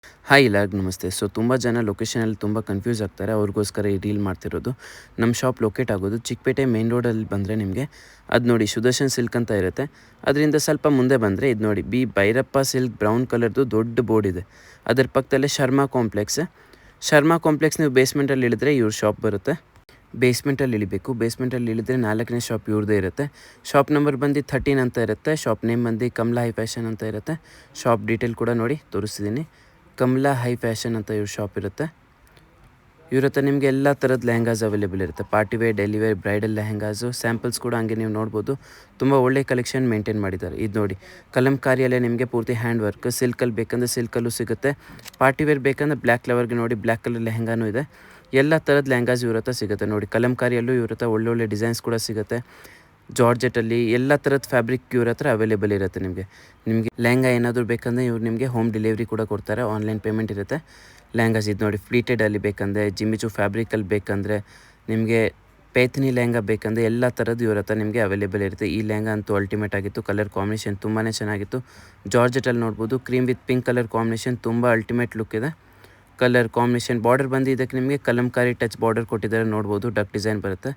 Hi ಎಲ್ಲರಿಗೂ ನಮಸ್ತೆ. ತುಂಬ ಜನ ಲೊಕೇಶನಲ್ಲಿ ತುಂಬ ಕನ್ಫ್ಯೂಸ್ ಆಗ್ತಾರೆ. ಅವ್ರಿಗೋಸ್ಕರ ಈ ರೀಲ್ ಮಾಡ್ತಿರೋದು. ನಮ್ಮ ಶಾಪ್ ಲೊಕೇಟ್ ಆಗೋದು ಚಿಕ್ಕಪೇಟೆ ಮೇನ್ ರೋಡಲ್ಲಿ ಬಂದರೆ ನಿಮಗೆ ಅದು ನೋಡಿ ಸುದರ್ಶನ್ ಸಿಲ್ಕ್ ಅಂತ ಇರುತ್ತೆ. ಅದರಿಂದ ಸ್ವಲ್ಪ ಮುಂದೆ ಬಂದರೆ ಇದು ನೋಡಿ ಬಿ ಭೈರಪ್ಪ ಸಿಲ್ಕ್ ಬ್ರೌನ್ ಕಲರ್ದು ದೊಡ್ಡ ಬೋರ್ಡ್ ಇದೆ. ಅದರ ಪಕ್ಕದಲ್ಲೇ ಶರ್ಮಾ ಕಾಂಪ್ಲೆಕ್ಸ್. ಶರ್ಮಾ ಕಾಂಪ್ಲೆಕ್ಸ್ ನೀವು ಬೇಸ್ಮೆಂಟಲ್ಲಿ ಇಳಿದ್ರೆ ಇವ್ರ ಶಾಪ್ ಬರುತ್ತೆ. ಬೇಸ್ಮೆಂಟಲ್ಲಿ ಇಳಿಬೇಕು. ಬೇಸ್ಮೆಂಟಲ್ಲಿ ಇಳಿದ್ರೆ 4ನೇ ಶಾಪ್ ಇವ್ರದ್ದೇ ಇರುತ್ತೆ. ಶಾಪ್ ನಂಬರ್ ಬಂದು 13 ಅಂತ ಇರುತ್ತೆ. ಶಾಪ್ ನೇಮ್ ಬಂದು ಕಮಲಾ ಹೈ ಫ್ಯಾಷನ್ ಅಂತ ಇರುತ್ತೆ. ಶಾಪ್ ಡೀಟೇಲ್ ಕೂಡ ನೋಡಿ ತೋರಿಸ್ತಿದ್ದೀನಿ. ಕಮಲಾ ಹೈ ಫ್ಯಾಷನ್ ಅಂತ ಇವ್ರ ಶಾಪ್ ಇರುತ್ತೆ. ಇವ್ರ ಹತ್ರ ನಿಮಗೆ ಎಲ್ಲ ಥರದ ಲೆಹಂಗಾಸ್ ಅವೈಲೇಬಲ್ ಇರುತ್ತೆ. Party wear, daily wear, bridal lehengas samples ಕೂಡ ಹಂಗೆ ನೀವು ನೋಡ್ಬೋದು. ತುಂಬ ಒಳ್ಳೆ ಕಲೆಕ್ಷನ್ ಮೇಂಟೈನ್ ಮಾಡಿದ್ದಾರೆ. ಇದು ನೋಡಿ ಕಲಂಕಾರಿಯಲ್ಲೇ ನಿಮಗೆ ಪೂರ್ತಿ ಹ್ಯಾಂಡ್ ವರ್ಕ್. ಸಿಲ್ಕಲ್ಲಿ ಬೇಕಂದರೆ ಸಿಲ್ಕಲ್ಲೂ ಸಿಗುತ್ತೆ. ಪಾರ್ಟಿ ವೇರ್ ಬೇಕಂದರೆ ಬ್ಲ್ಯಾಕ್ ಫ್ಲವರ್ಗೆ ನೋಡಿ ಬ್ಲ್ಯಾಕ್ ಕಲರ್ ಲೆಹಂಗಾನೂ ಇದೆ. ಎಲ್ಲ ಥರದ ಲೆಹಂಗಾಸ್ ಇವ್ರ ಹತ್ರ ಸಿಗುತ್ತೆ. ನೋಡಿ ಕಲಂಕಾರಿಯಲ್ಲೂ ಇವ್ರ ಹತ್ರ ಒಳ್ಳೊಳ್ಳೆ ಡಿಸೈನ್ಸ್ ಕೂಡ ಸಿಗುತ್ತೆ. ಜಾರ್ಜೆಟಲ್ಲಿ ಎಲ್ಲ ಥರದ ಫ್ಯಾಬ್ರಿಕ್ ಇವ್ರ ಹತ್ರ ಅವೈಲೇಬಲ್ ಇರುತ್ತೆ. ನಿಮಗೆ ಲೆಹಂಗಾ ಏನಾದರೂ ಬೇಕಂದರೆ ಇವ್ರು ನಿಮಗೆ ಹೋಮ್ ಡೆಲಿವರಿ ಕೂಡ ಕೊಡ್ತಾರೆ. ಆನ್ಲೈನ್ ಪೇಮೆಂಟ್ ಇರುತ್ತೆ. ಲೆಹಂಗಾಸ್ ಇದು ನೋಡಿ ಫ್ಲೀಟೆಡಲ್ಲಿ ಬೇಕಂದರೆ, ಜಿಮ್ಮಿಚು ಫ್ಯಾಬ್ರಿಕಲ್ಲಿ ಬೇಕಂದರೆ, ನಿಮಗೆ ಪೈಥಿನಿ ಲೆಹಂಗಾ ಬೇಕಂದರೆ ಎಲ್ಲ ಥರದ್ದು ಇವ್ರ ಹತ್ರ ನಿಮಗೆ ಅವೈಲೇಬಲ್ ಇರುತ್ತೆ. ಈ ಲೆಹಂಗಾ ಅಂತೂ ಅಲ್ಟಿಮೇಟ್ ಆಗಿತ್ತು. ಕಲರ್ ಕಾಂಬಿನೇಷನ್ ತುಂಬಾ ಚೆನ್ನಾಗಿತ್ತು. ಜಾರ್ಜೆಟಲ್ಲಿ ನೋಡ್ಬೋದು cream with pink colour combination ತುಂಬ ಅಲ್ಟಿಮೇಟ್ ಲುಕ್ ಇದೆ. ಕಲರ್ ಕಾಂಬಿನೇಷನ್ ಬಾರ್ಡರ್ ಬಂದು ಇದಕ್ಕೆ ನಿಮಗೆ ಕಲಂಕಾರಿ ಟಚ್ ಬಾರ್ಡರ್ ಕೊಟ್ಟಿದ್ದಾರೆ ನೋಡ್ಬೋದು. ಡಕ್ ಡಿಸೈನ್ ಬರುತ್ತೆ.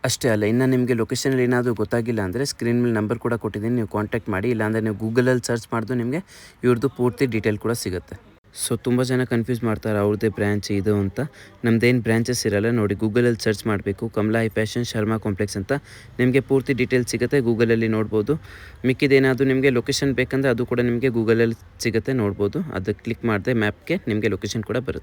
ಅಷ್ಟೇ ಅಲ್ಲ, ಇನ್ನು ನಿಮಗೆ ಲೊಕೇಶನಲ್ಲಿ ಏನಾದರೂ ಗೊತ್ತಾಗಿಲ್ಲ ಅಂದರೆ ಸ್ಕ್ರೀನ್ ಮೇಲೆ ನಂಬರ್ ಕೂಡ ಕೊಟ್ಟಿದ್ದೀನಿ, ನೀವು ಕಾಂಟ್ಯಾಕ್ಟ್ ಮಾಡಿ. ಇಲ್ಲಾಂದರೆ ನೀವು ಗೂಗಲಲ್ಲಿ ಸರ್ಚ್ ಮಾಡಿದ್ರು ನಿಮಗೆ ಇವ್ರದ್ದು ಪೂರ್ತಿ ಡೀಟೇಲ್ ಕೂಡ ಸಿಗುತ್ತೆ. ತುಂಬ ಜನ ಕನ್ಫ್ಯೂಸ್ ಮಾಡ್ತಾರೆ ಅವ್ರದ್ದೇ ಬ್ರ್ಯಾಂಚ್ ಇದು ಅಂತ. ನಮ್ಮದೇನು ಬ್ರ್ಯಾಂಚಸ್ ಇರಲ್ಲ. ನೋಡಿ ಗೂಗಲಲ್ಲಿ ಸರ್ಚ್ ಮಾಡಬೇಕು Kamala high fashion Sharma complex ಅಂತ. ನಿಮಗೆ ಪೂರ್ತಿ ಡೀಟೇಲ್ಸ್ ಸಿಗುತ್ತೆ. ಗೂಗಲಲ್ಲಿ ನೋಡ್ಬೋದು. ಮಿಕ್ಕಿದೇನಾದರೂ ನಿಮಗೆ ಲೊಕೇಶನ್ ಬೇಕಂದರೆ ಅದು ಕೂಡ ನಿಮಗೆ ಗೂಗಲಲ್ಲಿ ಸಿಗುತ್ತೆ ನೋಡ್ಬೋದು. ಅದಕ್ಕೆ ಕ್ಲಿಕ್ ಮಾಡಿದ್ರೆ ಮ್ಯಾಪ್ಗೆ ನಿಮಗೆ ಲೊಕೇಶನ್ ಕೂಡ ಬರುತ್ತೆ.